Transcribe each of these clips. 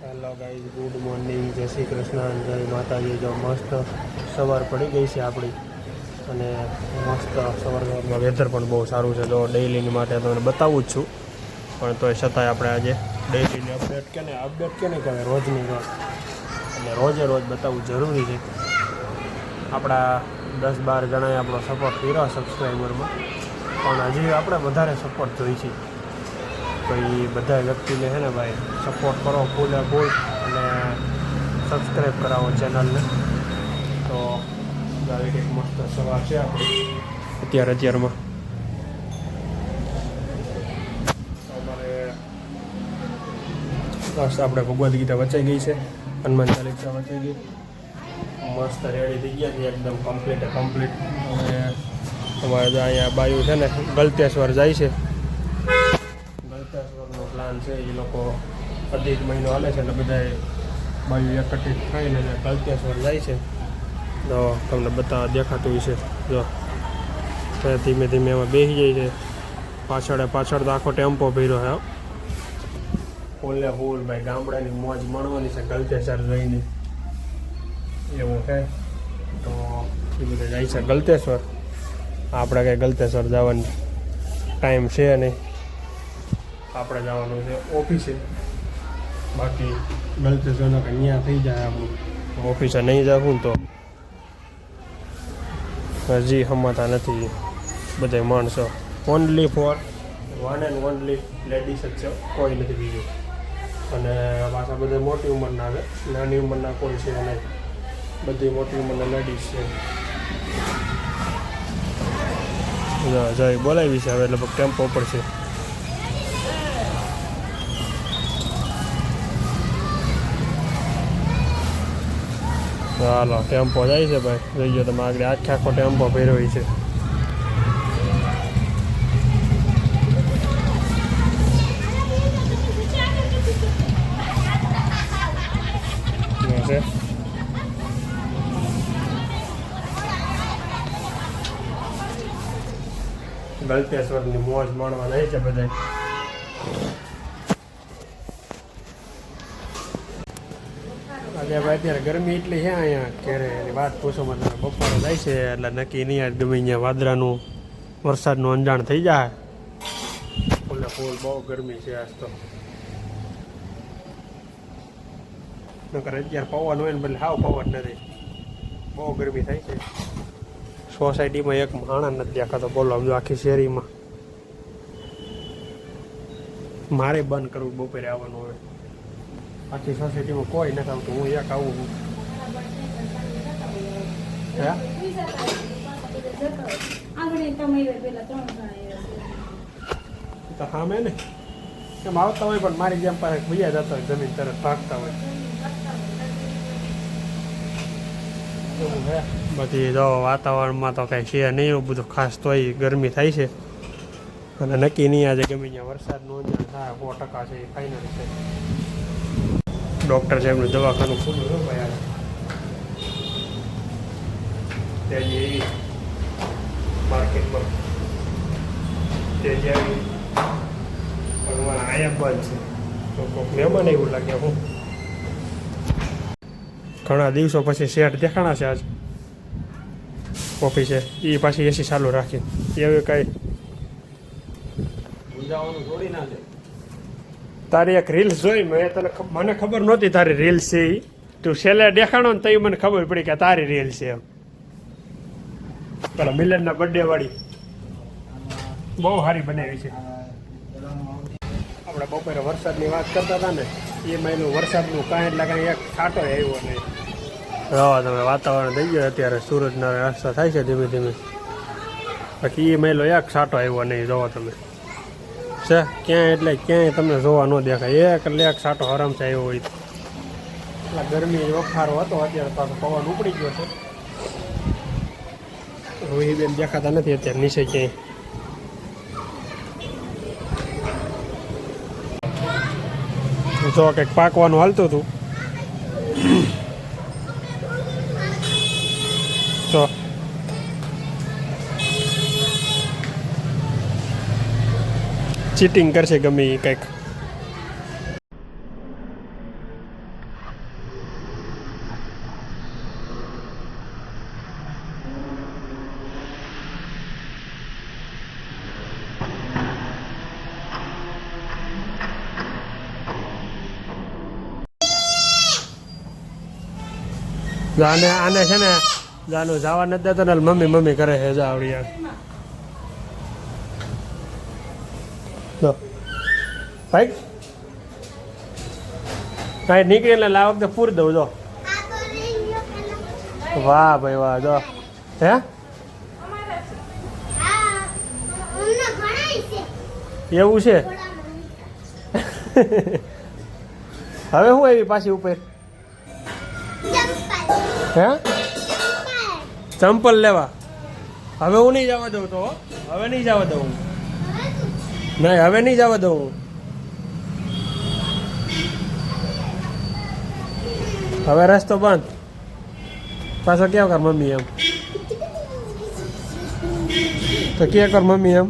Hello guys, good morning, જય શ્રી કૃષ્ણ, જય માતાજી. જો મસ્ત સવાર પડી ગઈ છે આપણી અને મસ્ત સવારમાં વેધર પણ બહુ સારું છે. જો ડેઇલીની માટે તમને બતાવું જ છું, પણ તોય છતાંય આપણે આજે ડેઇલીની અપડેટ કે નહીં કહેવાય, રોજની રોજ એટલે રોજે રોજ બતાવવું જરૂરી છે. આપણા 10-12 જણાએ આપણો સપોર્ટ કર્યો સબસ્ક્રાઈબરમાં, પણ હજી આપણે વધારે સપોર્ટ જોઈ છે. તો એ બધા વ્યક્તિને છે ને ભાઈ સપોર્ટ કરો ફૂલે ફૂલ અને સબસ્ક્રાઈબ કરાવો ચેનલને. તો આવી કંઈક મસ્ત સવાર છે આપણી અત્યારમાં. અમારે બસ આપણે ભગવદ્ ગીતા વચાઈ ગઈ છે, હનુમાન ચાલીસા વચાઈ ગઈ, મસ્ત રેડી થઈ ગયા છે એકદમ કમ્પ્લીટ. અને અમારે અહીંયા બાયું છે ને ગલતેશ્વર જાય છે. ગલતેશ્વરનો પ્લાન છે, એ લોકો અધિક મહિનો હાલે છે એટલે બધા બાયું એકત્રિત થઈને ગલતેશ્વર જાય છે. તો તમને દેખાતું છે. જો ધીમે ધીમે એમાં બેસી જાય છે. પાછળ તો આખો ટેમ્પો ભર્યો છે. ફૂલે ફૂલ ભાઈ, ગામડાની મોજ માણવાની છે ગલતેશ્વર જઈને, એવું છે. તો એ બધા જાય છે ગલતેશ્વર. આપણે કંઈ ગલતેશ્વર જવાનો ટાઈમ છે નહીં, આપણે જવાનું છે ઓફિસે. બાકી ગલતેશ્વરનો કે અહીંયા થઈ જાય આપણું, ઓફિસે નહીં જવું તો હજી હમાતા નથી બધા માણસો. Only for one and only ladies જ છે, કોઈ નથી બીજું. અને પાછા બધા મોટી ઉંમરના આવે, નાની ઉંમરના કોઈ છે નહીં, બધી મોટી ઉંમરના લેડીઝ છે. જય બોલાવી છે હવે લગભગ ટેમ્પો પડશે. ચાલો ટેમ્પો જાય છે ભાઈ, જોઈ ગયો તમે આગળ આખો ટેમ્પો ભર્યો છે. ગલતેશ્વરની મોજ માણવા નહીં છે બધા. આજે ભાઈ અત્યારે ગરમી એટલી છે અહીંયા ક્યારે એની વાત પૂછો મને. બપોરે જાય છે એટલે નક્કી નહીં આજ ગમે અહીંયા વાદળાનું વરસાદનું અંજાણ થઈ જાય. ફૂલે ફૂલ બહુ ગરમી છે આજ તો. નકર અત્યારે પવન હોય ને બદલે હાવ પવન નથી, બહુ ગરમી થાય છે. સોસાયટીમાં એક માણસ નથી દેખાતો, બોલો સમજો આખી શેરીમાં. મારે બંધ કરવું બપોરે આવવાનું હોય, આખી સોસાયટીમાં કોઈ નથી આવતું, હું એક આવું છું. તો હા મેં ને એમ આવતા હોય, પણ મારી જેમ પાસે ભૈયા જતા હોય, જમીન તરફ ભાગતા હોય. બધી જો વાતાવરણમાં તો કાંઈ છે નહીં એવું બધું ખાસ, તોય ગરમી થાય છે. અને નક્કી નહીં આજે ગમે ત્યાં વરસાદનું અંજાણ થાય, 100% છે એ ફાઇનલ છે. ડૉક્ટર સાહેબનું દવાખાનું ખુલ્લું છે ભાઈ. તેજી એવી માર્કેટમાં તેજી આવી, પણ મારા અહીંયા બંધ છે. તો કોઈક મહેમાન એવું લાગે. હું ઘણા દિવસો પછી શેઠ દેખાણા છે આજ ઓફિસે. એ પાછી એસી ચાલુ રાખી, એવી કાંઈ સમજાવવાનું થોડી ના છે. તારી એક રીલ્સ જોઈ મેં, મને ખબર નહોતી તારી રીલ્સ છે. એ તું છેલ્લે દેખાણો ને તો મને ખબર પડી કે તારી રીલ્સ છે. એમ પેલા મિલનના બર્થડે વાળી બહુ સારી બનાવી છે. આપણે બપોરે વરસાદની વાત કરતા હતા ને, એ મહિનું વરસાદનું કાંઈ એટલે કાંઈ એક છાંટો આવ્યો નહીં. રહો તમે, વાતાવરણ થઈ ગયું અત્યારે, સૂરજના રસ્તા થાય છે ધીમે ધીમે. બાકી એ મહિનો એક છાંટો આવ્યો નહીં. જોવો તમે છે ક્યાંય, એટલે ક્યાંય તમને જોવા ન દેખાય. એક છાંટો આરામથી આવ્યો હોય. એટલે ગરમી વખારો હતો, અત્યારે પાછો પવન ઉપડી ગયો છે. રોહીબેન દેખાતા નથી અત્યારે નીચે ક્યાંય. જો કંઈક પાકવાનું હાલતું હતું તો ચીટિંગ કરશે ગમે એ કંઈક. આને આને છે ને જાનું જવા નથી દેતો ને મમ્મી મમ્મી કરે છે જા આવડી યાર ભાઈ કાંઈ નીકળીને લાવ વખતે પૂરી દઉં જો વાહ ભાઈ વાહ જો હે એવું છે હવે હું આવી પાછી ઉપર હે ચંપલ લેવા હવે હું નહીં જવા દઉં તો હવે નહીં જવા દઉં નહીં હવે નહીં જવા દઉં હવે રસ્તો બંધ પાછો ક્યાં કર મમ્મી એમ તો ક્યાં કર મમ્મી એમ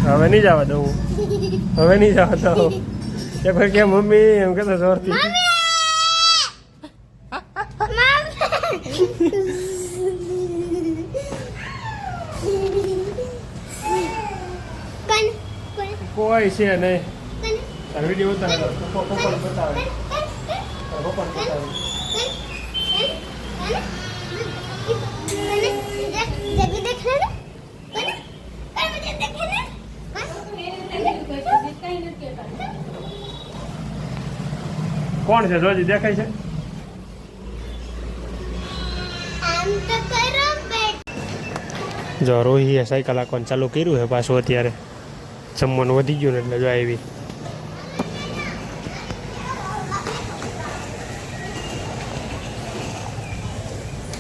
હવે નહીં જવા દઉં હવે નહીં જવા દઉં એક વાર કે મમ્મી એમ કહેતો જોરથી કોઈ છે નહીં વિડીયો ઉતારે પપ્પા બતાવે પપ્પા બતાવે કોણ છે જોજી દેખાય છે જો રોહીએ સાયકલ આખવાનું ચાલુ કર્યું છે પાછું અત્યારે જમવાનું વધી ગયું ને એટલે જો આવી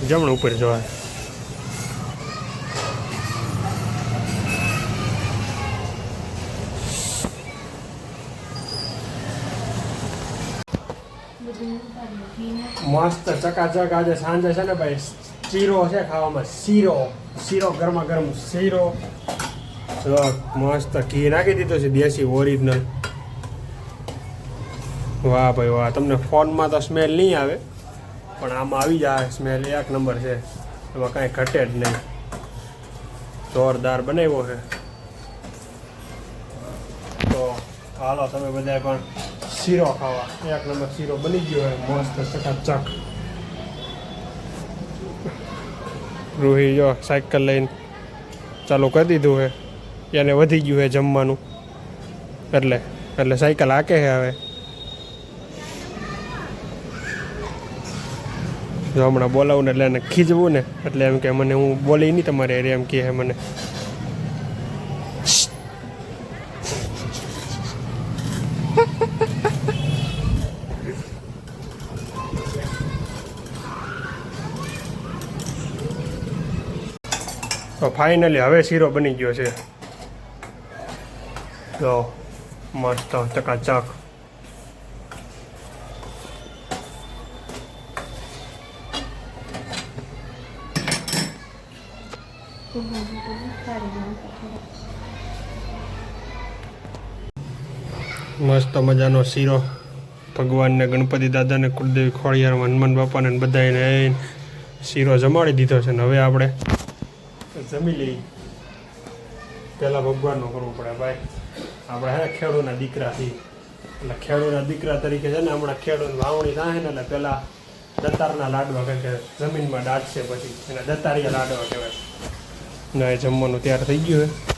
જમણ ઉપર જોવા મસ્ત ચકાચક આજે સાંજે છે ને ભાઈ શીરો છે ખાવામાં શીરો ગરમા ગરમ શીરો મસ્ત ઘી નાખી દીધો છે દેશી ઓરિજિનલ વાહ ભાઈ વાહ તમને ફોનમાં તો સ્મેલ નહીં આવે પણ આમાં આવી જાય સ્મેલ એક નંબર છે એમાં કાંઈ ઘટે જ નહીં જોરદાર બનાવ્યો છે તો હાલો તમે બધા પણ શીરો ખાવા એક નંબર શીરો બની ગયો હોય મસ્ત ચકાચક રૂહી જો સાયકલ લઈને ચાલુ કરી દીધું છે એને વધી ગયું છે જમવાનું એટલે સાયકલ હાકે છે હવે જો હમણાં બોલાવું ને એટલે એને ખીજવું ને એટલે એમ કે મને હું બોલી નહીં તમારે એમ કહે મને તો ફાઇનલી હવે શીરો બની ગયો છે તો મસ્ત ચકાચક મસ્ત મજાનો શીરો ભગવાનને ગણપતિ દાદાને કુળદેવી ખોડિયાર હનુમાન બાપાને બધાને શીરો જમાડી દીધો છે ને હવે આપણે જમી લઈ પહેલાં ભગવાનનું કરવું પડે ભાઈ આપણે હે ખેડૂતના દીકરાથી એટલે ખેડૂતના દીકરા તરીકે છે ને હમણાં ખેડૂત વાવણી થાય ને એટલે પહેલાં દતારના લાડવા કહે કે જમીનમાં દાટશે પછી એને દતારિયા લાડવા કહેવાય ને એ જમવાનું તૈયાર થઈ ગયું છે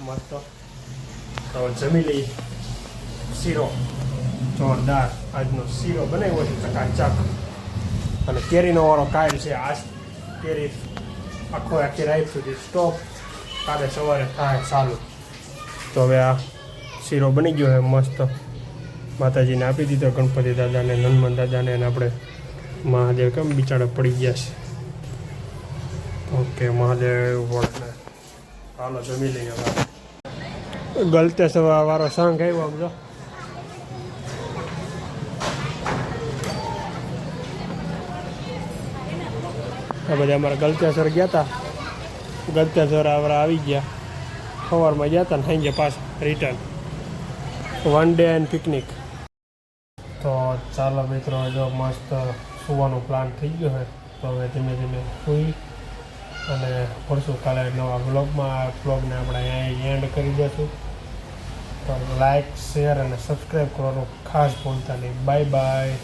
મસ્ત તો જમી લઈ શીરો જોરદાર આજનો શીરો બનાવ્યો છે ચકાચક અને કેરીનો વાળો કાયલ છે આજ કેરી આખી રાત સુધી સ્ટોપ કાલે સવારે થાય ચાલુ તો હવે આ શીરો બની ગયો છે મસ્ત માતાજીને આપી દીધો ગણપતિ દાદાને હનુમાન દાદાને અને આપણે મહાદેવ કેમ બિચારા પડી ગયા છે ઓકે મહાદેવ વળને હાલો જમી લઈએ ગલતેશ્વર વાળો સાંગ આવ્યો આમ જો આ બધા અમારા ગલતેશ્વર ગયા હતા ગલતેશ્વર આવરા આવી ગયા સવારમાં ગયા હતા ને સાંજે પાછા રિટર્ન 1 ડે એન્ડ પિકનિક તો ચાલો મિત્રો જો મસ્ત સુવાનો પ્લાન થઈ ગયો છે તો હવે ધીમે ધીમે સુઈ અને મળશું કાલે નવા વ્લોગમાં. વ્લોગને આપણે અહીંયા એન્ડ કરી દઈશું. તો લાઇક, શેર અને સબસ્ક્રાઈબ કરવાનું ખાસ ભૂલતા નહીં. Bye bye.